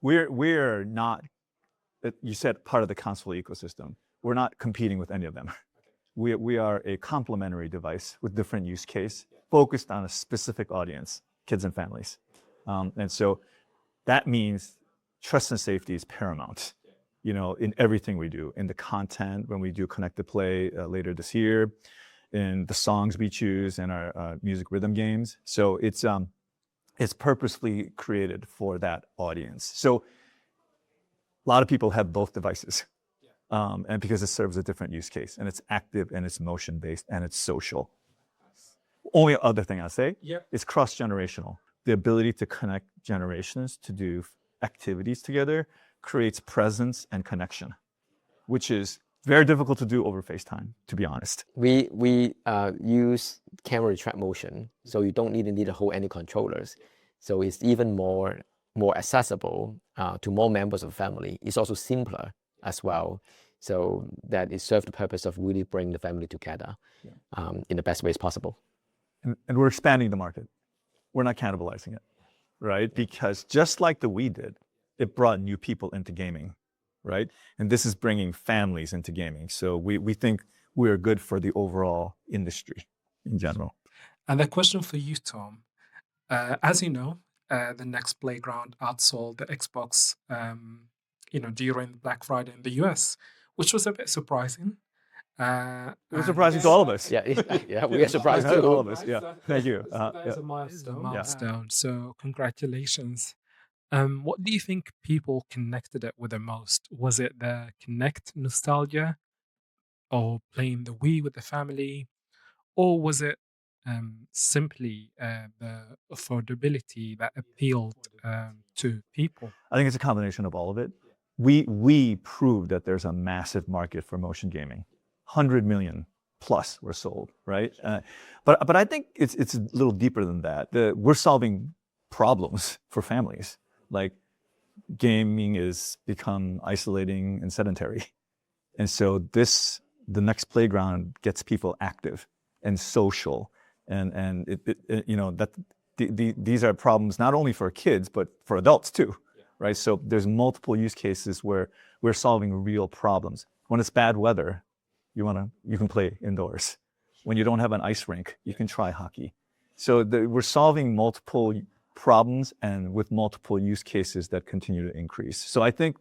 We're not, you said part of the console ecosystem. We're not competing with any of them. We are a complementary device with different use case focused on a specific audience, kids and families. And so that means trust and safety is paramount, in everything we do, in the content when we do Connected Play later this year, in the songs we choose and our music rhythm games. So it's purposely created for that audience. So a lot of people have both devices, and because it serves a different use case, and it's active and it's motion based and it's social. Only other thing I'll say is cross-generational. The ability to connect generations to do activities together creates presence and connection, which is very difficult to do over FaceTime, to be honest. We use camera track motion, so you don't need to hold any controllers. So it's even more accessible to more members of the family. It's also simpler as well. So that it serves the purpose of really bringing the family together in the best ways possible. And we're expanding the market. We're not cannibalizing it, right? Because just like the Wii did, it brought new people into gaming, right? And this is bringing families into gaming. So we think we are good for the overall industry in general. And a question for you, Tom. As you know, the Nex Playground outsold the Xbox, during Black Friday in the US, which was a bit surprising. It was surprising to all of us. Yeah, we are surprised to too. all of us. Yeah, thank you. That's a milestone. So congratulations. What do you think people connected it with the most? Was it the Kinect nostalgia, or playing the Wii with the family, or was it simply the affordability that appealed to people? I think it's a combination of all of it. We proved that there's a massive market for motion gaming. 100 million plus were sold, right? But I think it's a little deeper than that. We're solving problems for families. Like, gaming is become isolating and sedentary. And so the Next Playground gets people active and social. And these are problems not only for kids, but for adults too, right? So there's multiple use cases where we're solving real problems. When it's bad weather, you can play indoors. When you don't have an ice rink, you can try hockey. So we're solving multiple problems and with multiple use cases that continue to increase. So I think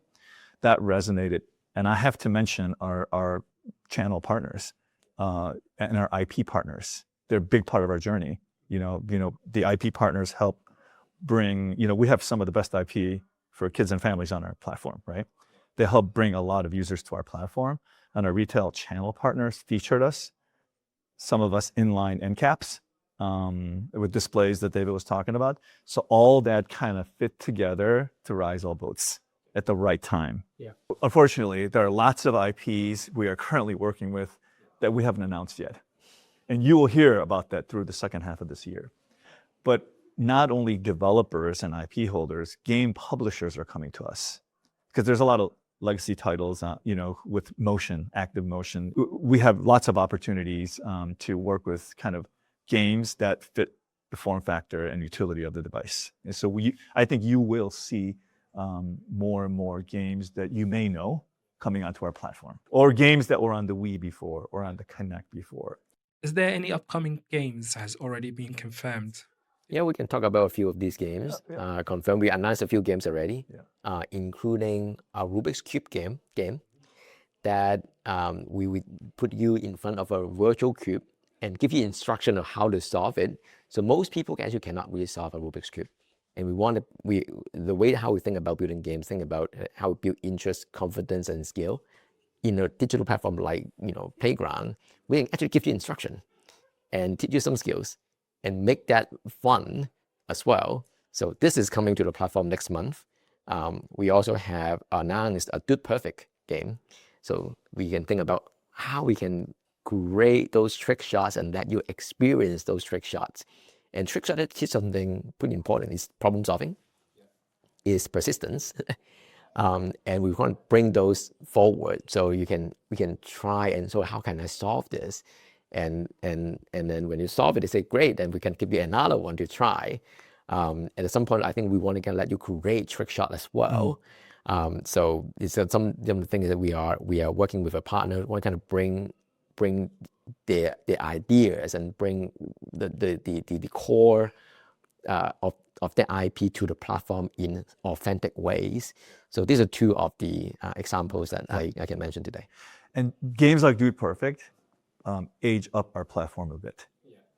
that resonated. And I have to mention our channel partners and our IP partners. They're a big part of our journey. The IP partners help bring, we have some of the best IP for kids and families on our platform, right? They help bring a lot of users to our platform. And our retail channel partners featured us, some of us inline end caps with displays that David was talking about. So all that kind of fit together to rise all boats at the right time. Yeah. Unfortunately, there are lots of IPs we are currently working with that we haven't announced yet. And you will hear about that through the second half of this year. But not only developers and IP holders, game publishers are coming to us because there's a lot of legacy titles, with motion, active motion. We have lots of opportunities to work with kind of games that fit the form factor and utility of the device. And so I think you will see more and more games that you may know coming onto our platform, or games that were on the Wii before or on the Kinect before. Is there any upcoming games that has already been confirmed? Yeah, we can talk about a few of these games. Confirmed. We announced a few games already, including a Rubik's Cube game that we would put you in front of a virtual cube and give you instruction of how to solve it. So most people actually cannot really solve a Rubik's Cube. And the way how we think about building games, think about how we build interest, confidence, and skill in a digital platform like Playground. We can actually give you instruction and teach you some skills and make that fun as well. So this is coming to the platform next month. We also have announced a Dude Perfect game. So we can think about how we can create those trick shots and let you experience those trick shots. And trick shot is something pretty important. It's problem solving, is persistence. And we want to bring those forward so we can try and so how can I solve this? And then when you solve it, they say, great, then we can give you another one to try. At some point, I think we want to let you create trick shot as well. So it's some things that we are working with a partner. We want to kind of bring the ideas and bring the core of the IP to the platform in authentic ways. So these are two of the examples that I can mention today. And games like Dude Perfect age up our platform a bit,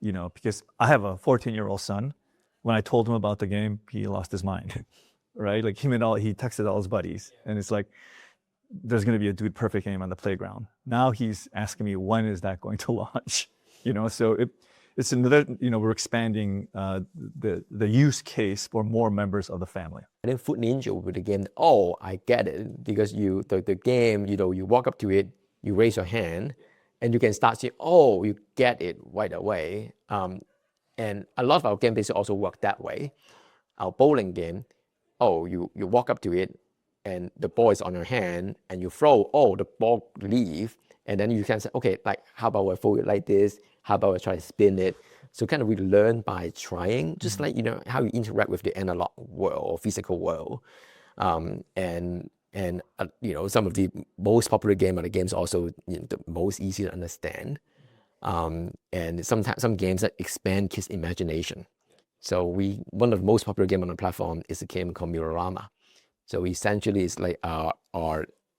because I have a 14-year-old son. When I told him about the game, he lost his mind, right? Like he texted all his buddies, and it's like, there's going to be a Dude Perfect game on the playground. Now he's asking me, when is that going to launch? So it's another, we're expanding the use case for more members of the family. And then Food Ninja with the game, I get it, because the game, you walk up to it, you raise your hand, and you can start seeing, you get it right away. And a lot of our game basically also work that way. Our bowling game, you walk up to it, and the ball is on your hand, and you throw, the ball leave, and then you can say, okay, like, how about I throw it like this? How about I try to spin it? So kind of we learn by trying, just like, how you interact with the analog world or physical world. And some of the most popular games also the most easy to understand. And sometimes some games that expand kids' imagination. So one of the most popular games on the platform is a game called Mirrorama. So essentially it's like our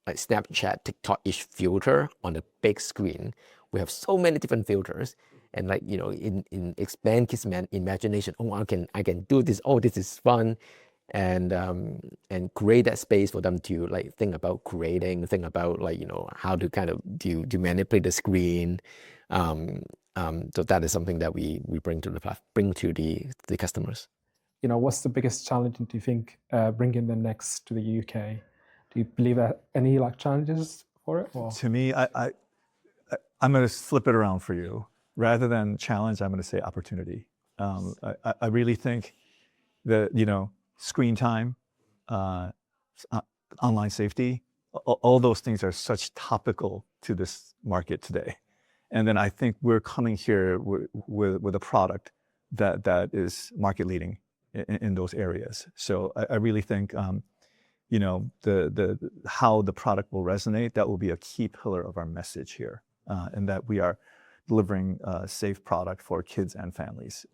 like Snapchat, TikTok-ish filter on the big screen. We have so many different filters, and like in expand kids' imagination. I can do this. This is fun, and create that space for them to like think about creating, think about like how to kind of do manipulate the screen. So that is something that we bring to the customers. What's the biggest challenge, do you think, bringing the Nex to the UK? Do you believe that any challenges for it? Or? To me, I'm going to flip it around for you. Rather than challenge, I'm going to say opportunity. I really think that screen time, online safety, all those things are such topical to this market today. And then I think we're coming here with a product that is market leading in those areas. So I really think the how the product will resonate, that will be a key pillar of our message here, and that we are delivering a safe product for kids and families.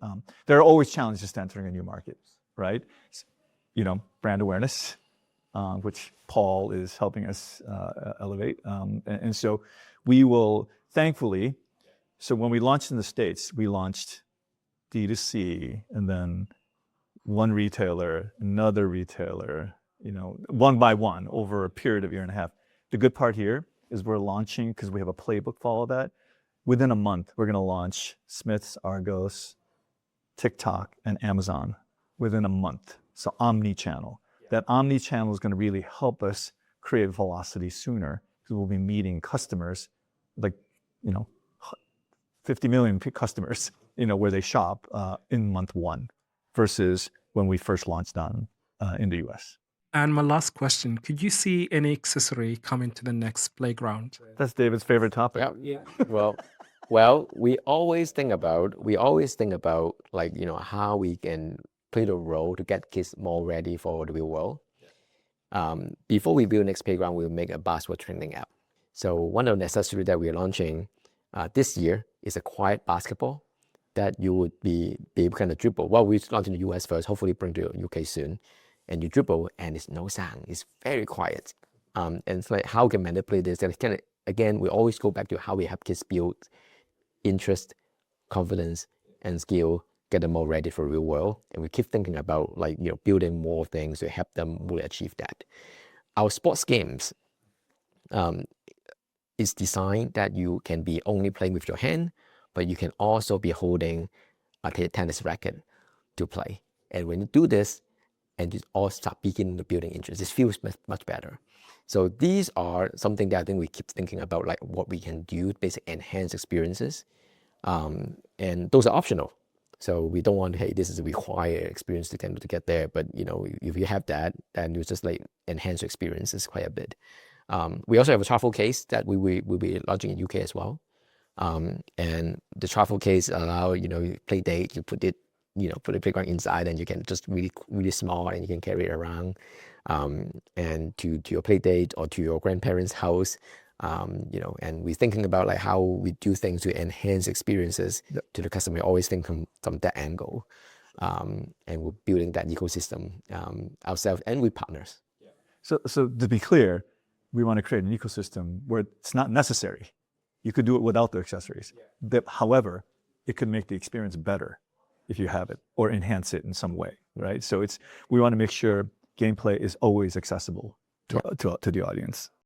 There are always challenges to entering a new market, right? Brand awareness, which Paul is helping us elevate. And so we will, thankfully, so when we launched in the States, we launched D2C, and then one retailer, another retailer, one by one over a period of 1.5 years. The good part here is we're launching, because we have a playbook, follow that. Within a month, we're going to launch Smith's, Argos, TikTok, and Amazon within a month. So omni-channel. That omni-channel is going to really help us create velocity sooner, because we'll be meeting customers, like 50 million customers, where they shop in month 1, versus when we first launched in the US. And my last question, could you see any accessory coming to the Nex Playground? That's David's favorite topic. Yeah. Well, we always think about like, how we can play the role to get kids more ready for the real world. Before we build Nex Playground, we'll make a basketball training app. So one of the accessories that we are launching this year is a quiet basketball that you would be able to kind of dribble. Well, we launch in the US first, hopefully bring to UK soon. And you dribble, and it's no sound. It's very quiet. And it's like, how we can manipulate this? And kind of, again, we always go back to how we help kids build interest, confidence, and skill, get them more ready for the real world. And we keep thinking about like, building more things to help them really achieve that. Our sports games is designed that you can be only playing with your hand, but you can also be holding a tennis racket to play. And when you do this, and you all start beginning the building interest, it feels much better. So these are something that I think we keep thinking about, like what we can do to basically enhance experiences. And those are optional. So we don't want, hey, this is a required experience to get there. But if you have that, then you just like enhance your experiences quite a bit. We also have a travel case that we will be launching in UK as well. And the travel case allow, you play date, you put it put a playground inside, and you can just really small, and you can carry it around, and to your play date or to your grandparents' house. And we're thinking about like how we do things to enhance experiences to the customer. We always think from that angle, and we're building that ecosystem ourselves and with partners. So to be clear, we want to create an ecosystem where it's not necessary. You could do it without the accessories. However, it could make the experience better if you have it, or enhance it in some way, right? So we want to make sure gameplay is always accessible to the audience.